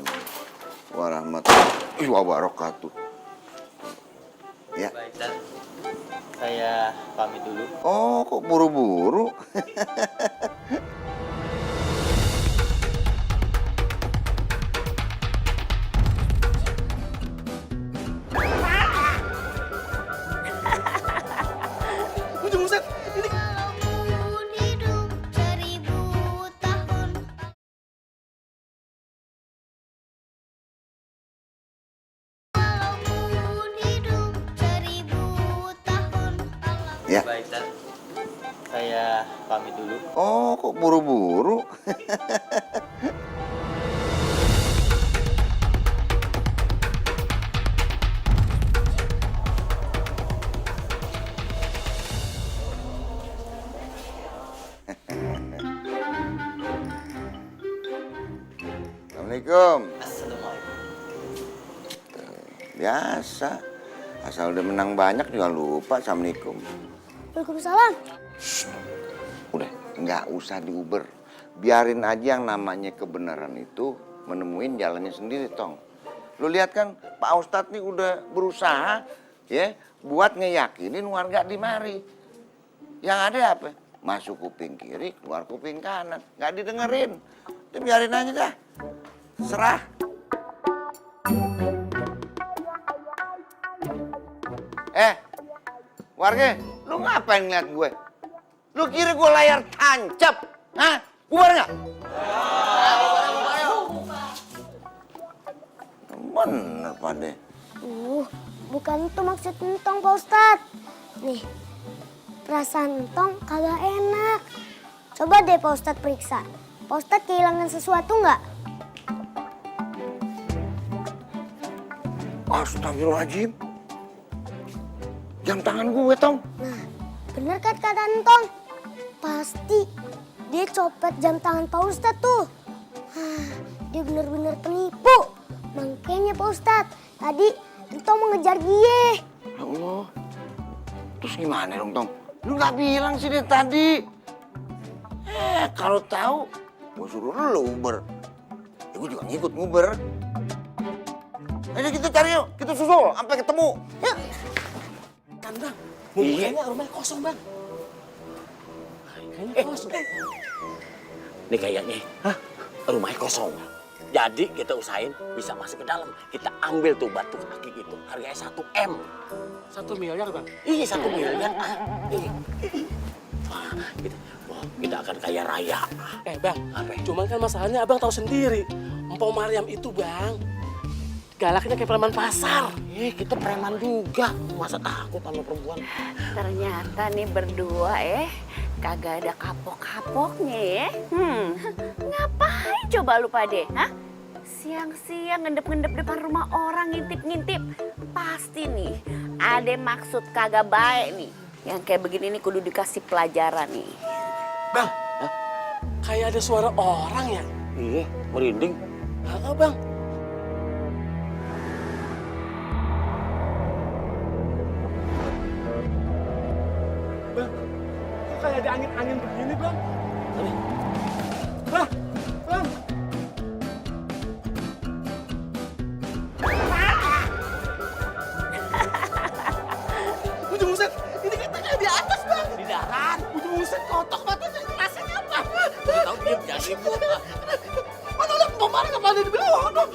warahmatullahi wabarakatuh. Ya. Baik, dan saya pamit dulu. Oh, kok buru-buru? Ya. Baik, dan saya pamit dulu. Oh, kok buru-buru? Assalamualaikum. Assalamualaikum. Biasa. Asal udah menang banyak juga lupa. Assalamualaikum. Waalaikumsalam. Udah, nggak usah diuber. Biarin aja yang namanya kebenaran itu menemuin jalannya sendiri, Tong. Lu lihat kan Pak Ustadz nih udah berusaha ya buat ngeyakinin warga di mari. Yang ada apa? Masuk kuping kiri, keluar kuping kanan. Nggak didengerin. Itu biarin aja dah. Serah. Warga, lu ngapain ngeliat gue? Lu kira gue layar tancap? Hah? Bubar nggak? Bener, Pak De. Bukan itu maksud Entong, Pak Ustadz. Nih, perasaan Entong kagak enak. Coba deh Pak Ustadz periksa. Pak Ustadz kehilangan sesuatu nggak? Astagfirullahaladzim. Jam tangan gue, Tong. Nah, bener kan kata Entong? Pasti dia copet jam tangan Pak Ustadz tuh. Dia bener-bener penipu. Makanya Pak Ustadz, tadi Entong mau ngejar dia. Ya Allah. Terus gimana dong, Tong? Lu nggak bilang sih dari tadi. Kalau tahu, gue suruh lu Uber. Ya gue juga ngikut nguber. Ayo kita cari yuk, kita susul sampai ketemu. Yuk. Kan bang, kayaknya rumahnya kosong bang. Kayaknya kosong. Ini kayaknya rumahnya kosong. Jadi kita usahain bisa masuk ke dalam. Kita ambil tuh batu akik itu. Harganya 1 M. 1 miliar bang. Iya 1 miliar. Wah, kita akan kaya raya. Bang, cuman kan masalahnya abang tahu sendiri. Mpok Maryam itu bang, galaknya kayak preman pasar. Kita preman juga. Masa takut sama perempuan? Ternyata nih berdua kagak ada kapok-kapoknya ya. Ngapain coba lu pade? Hah? Siang-siang ngendep-ngendep depan rumah orang ngintip-ngintip. Pasti nih ada maksud kagak baik nih. Yang kayak begini nih kudu dikasih pelajaran nih. Bang, kayak ada suara orang ya? Iya, merinding. Bang. Bang, kok kayak ada angin-angin begini, Bang? Bang, Bang. Ujung Buset, ini kita kayak di atas, Bang. Di darat. Ujung Buset, kotok matanya, rasanya apa? Udah tahu diam jangan ribut. Mana udah mau marah kemana di bawah? Bang.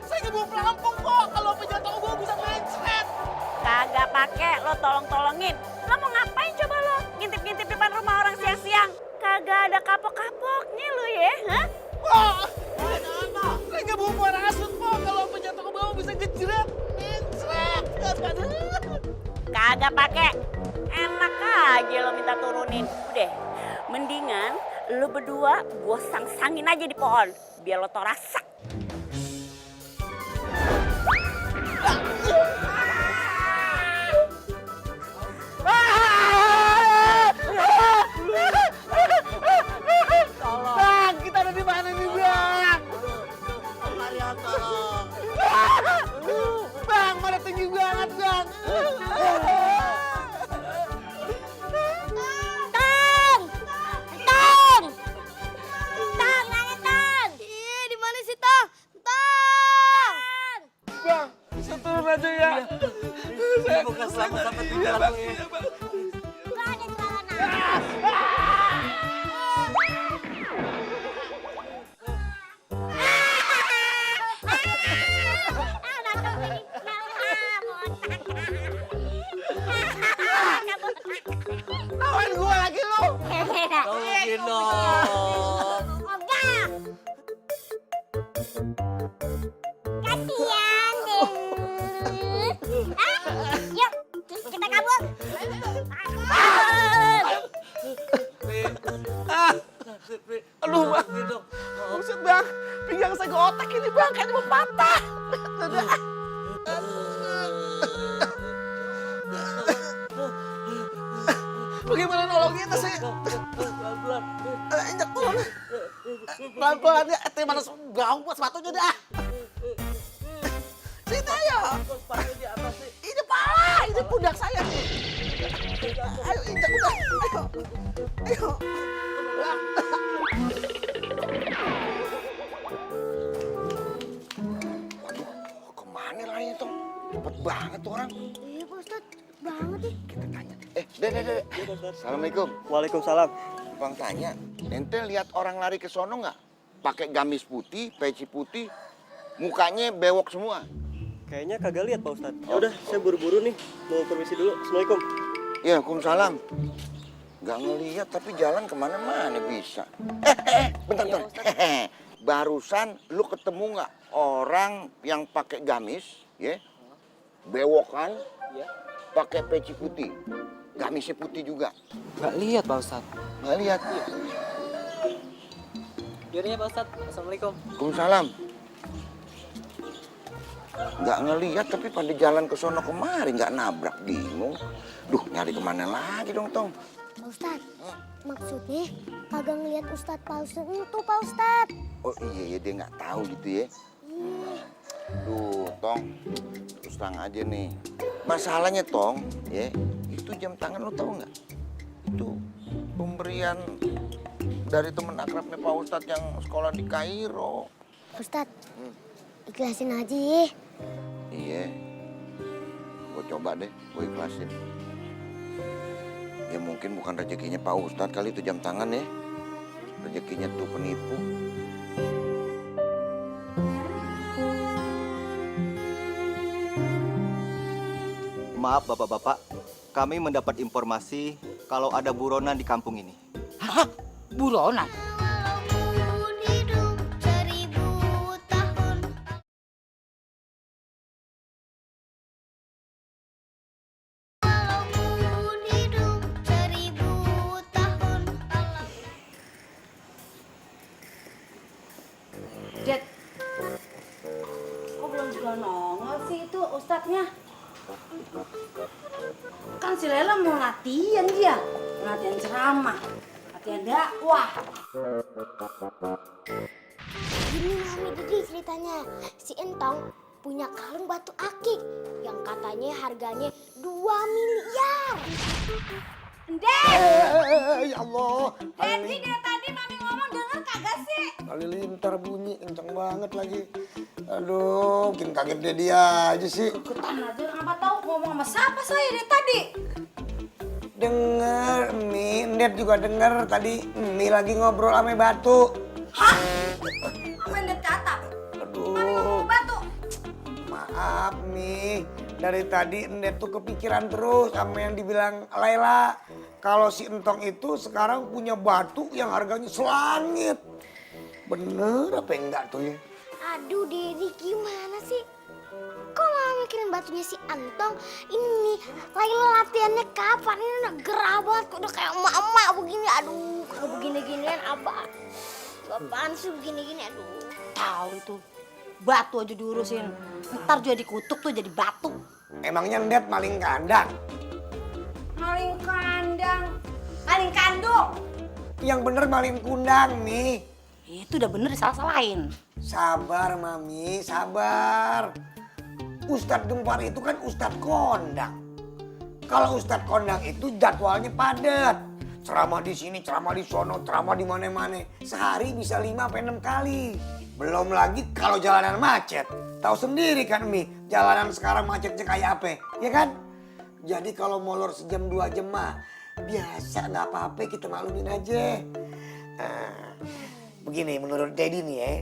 Saya nggak mau pelampung kok. Kalau penjatuh gue bisa main seret. Kagak pakai lo tolong-tolongin. Lo mau ngapain coba lo? Ngintip-ngintip depan rumah orang siang-siang. Kagak ada kapok-kapoknya lo ya, hah? Saya nggak mau parasut kok. Kalau penjatuh ke bawah bisa ngejret. Seret. Kagak pakai. Enak aja lo minta turunin. Udah, mendingan lo berdua gua sang-sangin aja di pohon. Biar lo tau rasa. Bang, kita ada di mana nih, Bang? Bang, mana tinggi banget, Bang? Tong! Tong! Tong, mana Tong? Ih, di mana sih Tong? Tong! Bang, bisa turun aja ya. Semoga selamat sampai tujuan lu ya. Gak ada celana. Tawain gua lagi lu. Tolongin dong. Ogah! Kasian deh. Yuk, kita kabur. Aduh, Bang. Buset, Bang. Pinggang saya ke otak ini, Bang. Kayaknya mau patah. Bagaimana nolonginnya sih? Injak turun. Pelan-pelan ya. Mana bau buat sepatunya dah. Sini ayo. Ini pala. Ini pundak saya nih. Ayo injak udah. Ayo. Ayo. cepet banget tuh orang. Iya Pak Ustadz, banget nih. Kita tanya. Deh. Assalamualaikum. Waalaikumsalam. Bang tanya, ente lihat orang lari ke sono nggak? Pakai gamis putih, peci putih, mukanya bewok semua. Kayaknya kagak lihat Pak Ustadz. Ya udah, saya buru-buru nih. Mau permisi dulu. Assalamualaikum. Ya, Waalaikumsalam. Nggak ngelihat tapi jalan kemana-mana bisa. Bentar. Barusan lu ketemu nggak orang yang pakai gamis, ya? Bewokan, pakai peci putih, gamisnya putih juga. Nggak lihat Pak Ustadz. Nggak lihat. Yaudah ya Pak Ustadz. Assalamualaikum. Waalaikumsalam. Nggak ngelihat tapi pada jalan ke sono kemari, nggak nabrak, bingung. Duh, nyari kemana lagi dong, Tong? Pak Ustadz, maksudnya kagak ngeliat Ustadz palsu itu Pak Ustadz. Oh iya, dia nggak tahu gitu ya. Duh, Tong, terus terang aja nih. Masalahnya, Tong, ya, itu jam tangan lo tahu nggak? Itu pemberian dari temen akrabnya Pak Ustadz yang sekolah di Kairo. Pak Ustadz, ikhlasin aja ya. Iya, gue coba deh, gue ikhlasin. Ya mungkin bukan rezekinya Pak Ustadz kali itu jam tangan ya. Rezekinya tuh penipu. Maaf Bapak-bapak, kami mendapat informasi kalau ada buronan di kampung ini. Hah? Buronan? Walaupun hidup 1000 tahun. Walaupun hidup 1000 tahun. Dad, kok belum juga nongol sih itu ustadznya? Kan si Lela mau latihan dia, latihan ceramah, latihan dakwah. Gini Mami Didi ceritanya, si Entong punya kalung batu akik yang katanya harganya 2 miliar. Dad, Ya Allah. Daddy dari tadi Mami ngomong denger kagak sih? Halilintar bunyi kenceng banget lagi. Aduh, bikin kaget dia aja sih. Ikutan aja, apa tahu ngomong sama siapa saya dari tadi? Denger, Mi, Ndet juga denger tadi Mi lagi ngobrol sama Batu. Hah? Apa yang dia catat? Mami ngomong Aduh, batu. maaf Mi. Dari tadi Ndet tuh kepikiran terus sama yang dibilang Laila. Kalau si Entong itu sekarang punya batu yang harganya selangit. Bener apa enggak tuh ya? Aduh Dedi gimana sih? Kok malah mikirin batunya si Antong? Ini Laila latihannya kapan? Ini udah gerah banget kok udah kayak emak-emak begini. Aduh kalau begini-ginian abah. Apaan sih begini-gini aduh. Tahu itu. Batu aja diurusin. Ntar juga dikutuk tuh jadi batu. Emangnya Ndet maling kandang? Maling kandang. Maling kandung. Yang bener maling kundang nih. Itu udah bener disalah-salahin. Sabar Mami, sabar. Ustadz Gempar itu kan Ustadz kondang. Kalau Ustadz kondang itu jadwalnya padat. Ceramah di sini, ceramah di sono, ceramah di mana-mana. Sehari bisa 5-6 kali. Belum lagi kalau jalanan macet. Tahu sendiri kan Mi, jalanan sekarang macetnya kayak apa, ya kan? Jadi kalau molor sejam 2 jam mah biasa, nggak apa-apa, kita maklumin aja. Nah, begini menurut Dedi nih ya,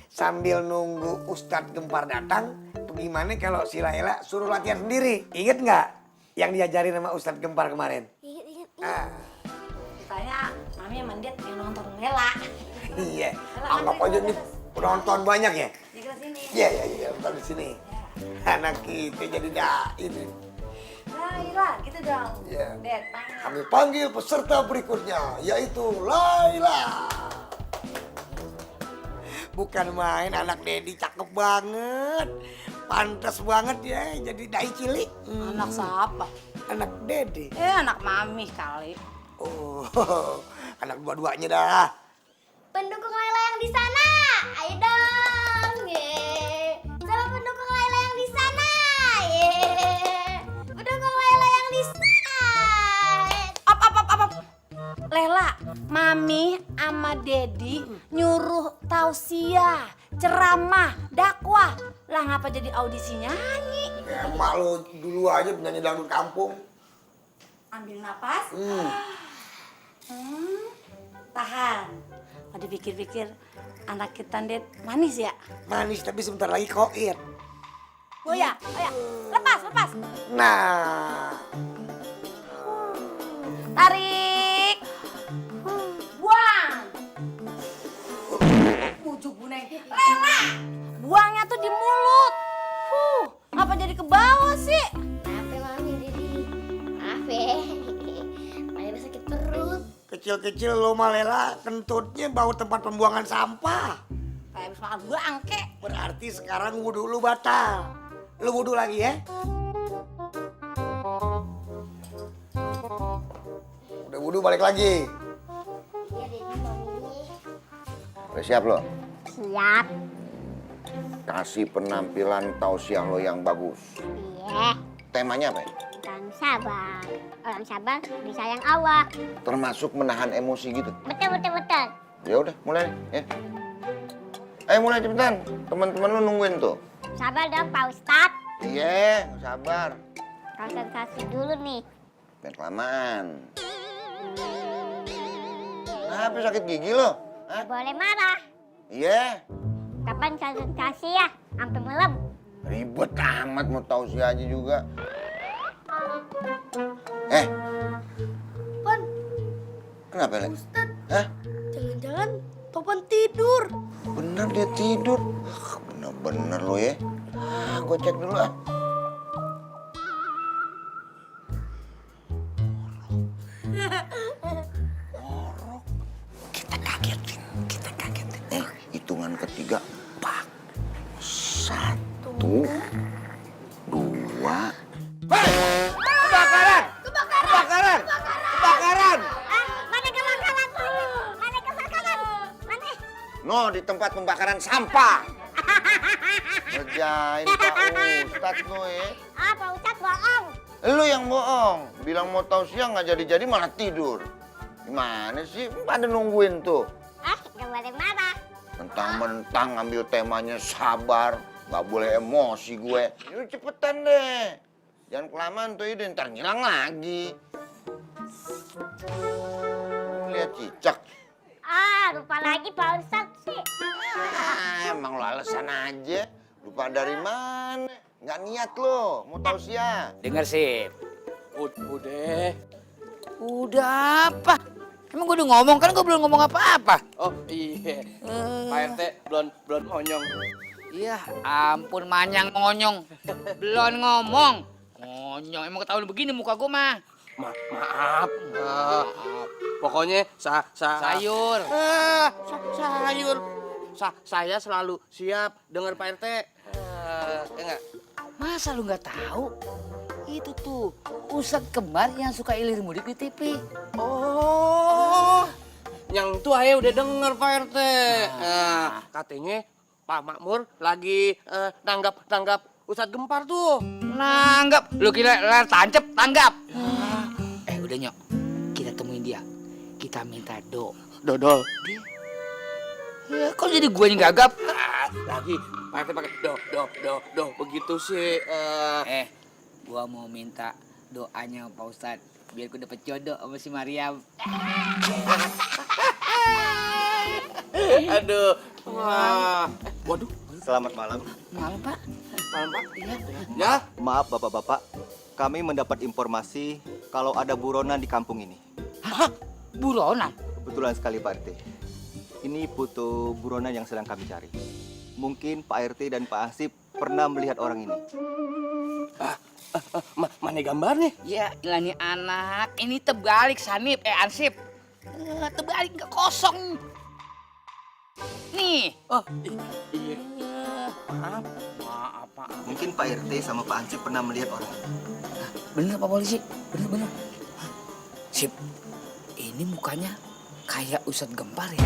sambil nunggu Ustadz Gempar datang, gimana kalau si Laila suruh latihan sendiri? Ingat nggak yang diajarin sama Ustadz Gempar kemarin? Ingat. Ah, Katanya Mami sama Ndet yang nonton Lela. iya, anggap aja nih penonton banyak ya? Di kelas ini. Iya, nonton di sini. Anak kita jadi dai nih. Laila, gitu dong. Iya. Ndet, tangan. Kami panggil peserta berikutnya, yaitu Laila. Bukan main, anak Dedi cakep banget. Pantas banget ya jadi dai cilik. Anak siapa? Anak Dedi. Anak Mami kali. Oh, anak dua-duanya dah. Pendukung Laila yang di sana, ayo dong. Ye. Sama pendukung Laila yang di sana. Ye. Pendukung Laila yang di sana. Apa? Lela, Mami sama Dedi nyuruh tausiah, ceramah, dakwah. Lah ngapa jadi audisi nyanyi? Ya, emak lo dulu aja penyanyi dangdut kampung. Ambil napas. Tahan. Kalau dipikir-pikir anak kita Ded manis ya? Manis tapi sebentar lagi koit. Oh ya. Lepas. Nah, Tarik. Buang. Ujuk buneng. Lela. Buangnya tuh di mulut. Ngapa jadi ke bawah sih? Maaf ya Mami Didi. Maaf ya. Mami sakit perut. kecil-kecil lo Malela kentutnya bau tempat pembuangan sampah. Kayak habis makan gua angke. Berarti sekarang wudhu lu batal. Lu wudhu lagi ya. Udah wudhu balik lagi. Iya Didi, Mami. Udah siap lo? Siap. Kasih penampilan tausiah lo yang bagus. Iya. Temanya apa ya? Orang sabar. Orang sabar disayang Allah. Termasuk menahan emosi gitu. Betul. Ya udah, mulai ya. Ayo mulai cepetan. Teman-teman lu nungguin tuh. Sabar dong Pak Ustadz. Iya, sabar. Konsentrasi dulu nih. Biar kelamaan. Kenapa sakit gigi lo? Hah? Gak boleh marah. Iya. Kapan konsentrasi ya? Sampai malam. Ribet amat mau tausiah aja juga. Pan, Kenapa, Le? Ustad, Hah? jangan-jangan Topan tidur. Bener dia tidur. Bener-bener lo ya. Gue cek dulu ah. Ngorok. Kita kagetin. Hitungan ketiga. Pak. 1, 2. Kebakaran! Mana kebakaran? Mana? No, di tempat pembakaran sampah. Ngerjain Pak Ustadz lo ya. Pak Ustadz bohong. Lu yang bohong. Bilang mau tausiah nggak jadi-jadi malah tidur. Gimana sih? Pada nungguin tuh. Gak boleh marah. Mentang-mentang ngambil temanya sabar. Nggak boleh emosi gue. Yuk cepetan deh. Jangan kelamaan tuh ide, ntar ngilang lagi. Lihat cicak. Lupa lagi Pak Ustadz sih. Emang lo alasan aja. Lupa dari mana? Nggak niat lo mau tausiah. Dengar sih. Udah apa? Emang gue udah ngomong kan gue belum ngomong apa-apa. Oh iya, Pak RT belum ngonyong. Iya, ampun manyang ngonyong. Belum ngomong. Ngonyong, emang ketahuan begini muka gue mah. Maaf. Pokoknya Sayur. sayur. Saya selalu siap dengar Pak RT. Enggak. Masa lu nggak tahu? Itu tuh Ustadz kembar yang suka ilir mudik di TV. Oh, yang itu ayah udah denger Pak RT. Katanya Pak Makmur lagi tanggap Ustadz Gempar tuh. Nanggap, lu kira layar tancep, tanggap. Udah Nyok, kita temuin dia. Kita minta Dodol. Ya, kok jadi gue yang gagap? Lagi Pak RT pakai do begitu sih. Gua mau minta doanya Pak Ustadz biar gue dapet jodoh sama si Mariam. Aduh. Waduh. Selamat malam. Malam Pak. Malam Pak. Iya. Ya. Maaf bapak-bapak, kami mendapat informasi kalau ada buronan di kampung ini. Hah? Buronan? Kebetulan sekali Pak RT. Ini foto buronan yang sedang kami cari. Mungkin Pak RT dan Pak Ansip pernah melihat orang ini. Mana gambarnya? Ya, ini anak. Ini terbalik Sanip, Ansip. Terbalik nggak kosong. Nih. Oh, iya. Maaf. Pak. Mungkin Pak RT sama Pak Ansip pernah melihat orang ini. Bener Pak Polisi, bener. Sip, ini mukanya kayak Ustadz Gempar ya.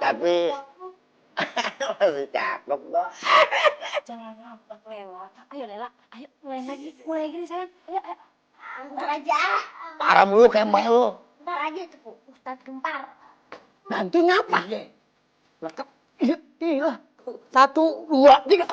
Tapi masih cakep dong. Jangan ngambek Lela. Ayo Lela, ayo mulai lagi nih sayang. Ayo, ayo. Ntar aja. Parah mulu kayak mbak lu. Ntar aja tuh Ustadz Gempar. Nanti ngapa deh? Lengkap. Iya. 1, 2, 3.